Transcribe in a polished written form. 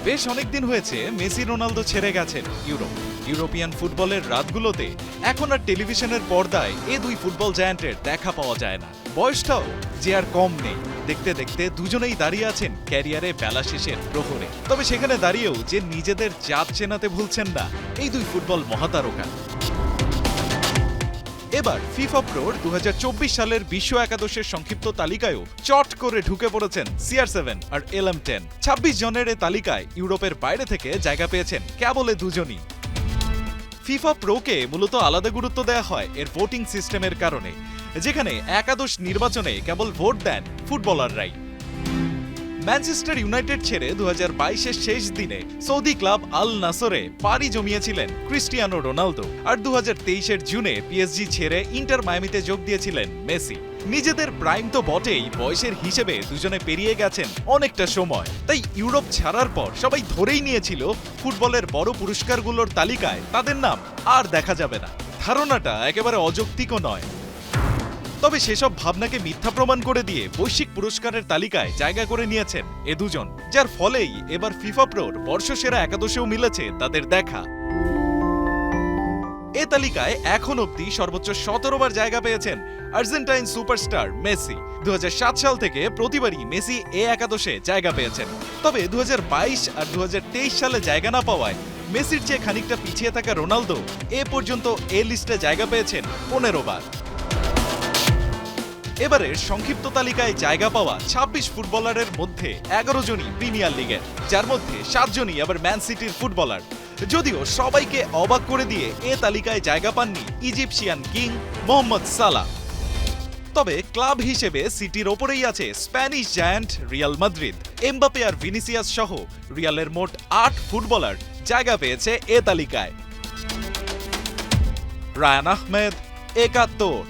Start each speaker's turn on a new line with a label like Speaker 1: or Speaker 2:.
Speaker 1: বেশ অনেকদিন হয়েছে মেসি রোনালদো ছেড়ে গেছেন ইউরোপিয়ান ফুটবলের রাতগুলোতে এখন আর টেলিভিশনের পর্দায় এ দুই ফুটবল জায়ান্টের দেখা পাওয়া যায় না। বয়সটাও যে আর কম নেই। দেখতে দেখতে দুজনেই দাঁড়িয়ে আছেন ক্যারিয়ারে বেলা শেষের প্রহরে। তবে সেখানে দাঁড়িয়েও যে নিজেদের জাত চেনাতে ভুলছেন না এই দুই ফুটবল মহাতারকা। এবার ফিফা প্রোর 2024 সালের বিশ্ব একাদশের সংক্ষিপ্ত তালিকায়ও চট করে ঢুকে পড়েছেন CR7 আর LM10। 26 জনের এ তালিকায় ইউরোপের বাইরে থেকে জায়গা পেয়েছেন কেবল এ দুজনই। ফিফা প্রোকে মূলত আলাদা গুরুত্ব দেওয়া হয় এর ভোটিং সিস্টেমের কারণে, যেখানে একাদশ নির্বাচনে কেবল ভোট দেন ফুটবলাররাই। ম্যানচেস্টার ইউনাইটেড ছেড়ে 2022-এর শেষ দিনে সৌদি ক্লাব আল নাসরে পাড়ি জমিয়েছিলেন ক্রিস্টিয়ানো রোনালদো, আর 2023-এর জুনে পিএসজি ছেড়ে ইন্টার মায়ামিতে যোগ দিয়েছিলেন মেসি। নিজেদের প্রাইম তো বটেই, বয়সের হিসেবে দুজনে পেরিয়ে গেছেন অনেকটা সময়। তাই ইউরোপ ছাড়ার পর সবাই ধরেই নিয়েছিল ফুটবলের বড় পুরস্কারগুলোর তালিকায় তাদের নাম আর দেখা যাবে না। ধারণাটা একেবারে অযৌক্তিকও নয়। তবে সেসব ভাবনাকে মিথ্যা প্রমাণ করে দিয়ে বৈশ্বিক পুরস্কারের তালিকায় জায়গা করে নিয়েছেন এ দুজন, যার ফলেই এবার ফিফা প্রোর বর্ষসেরা একাদশেও মিলেছে তাদের দেখা। এ তালিকায় এখন অবধি সর্বোচ্চ 17 বার জায়গা পেয়েছেন আর্জেন্টাইন সুপারস্টার মেসি। 2007 সাল থেকে প্রতিবারই মেসি এ একাদশে জায়গা পেয়েছেন। তবে 2022 আর 2023 সালে জায়গা না পাওয়ায় মেসির চেয়ে খানিকটা পিছিয়ে থাকা রোনালদো এ পর্যন্ত এ লিস্টে জায়গা পেয়েছেন 15 বার। এবারের সংক্ষিপ্ত তালিকায় জায়গা পাওয়া 26 ফুটবলারের মধ্যে 11 জনই প্রিমিয়ার লিগের, যার মধ্যে 7 জনই আবার ম্যান সিটির ফুটবলার। যদিও সবাইকে অবাক করে দিয়ে এ তালিকায় জায়গা পাননি ইজিপশিয়ান কিং মোহাম্মদ সালাহ। তবে ক্লাব হিসেবে সিটির ওপরেই আছে Spanish giant Real Madrid. Mbappe আর ভিনিসিয়াস সহ রিয়ালের মোট 8 ফুটবলার জায়গা পেয়েছে এ তালিকায়। রায়ান আহমেদ, একাত্তর।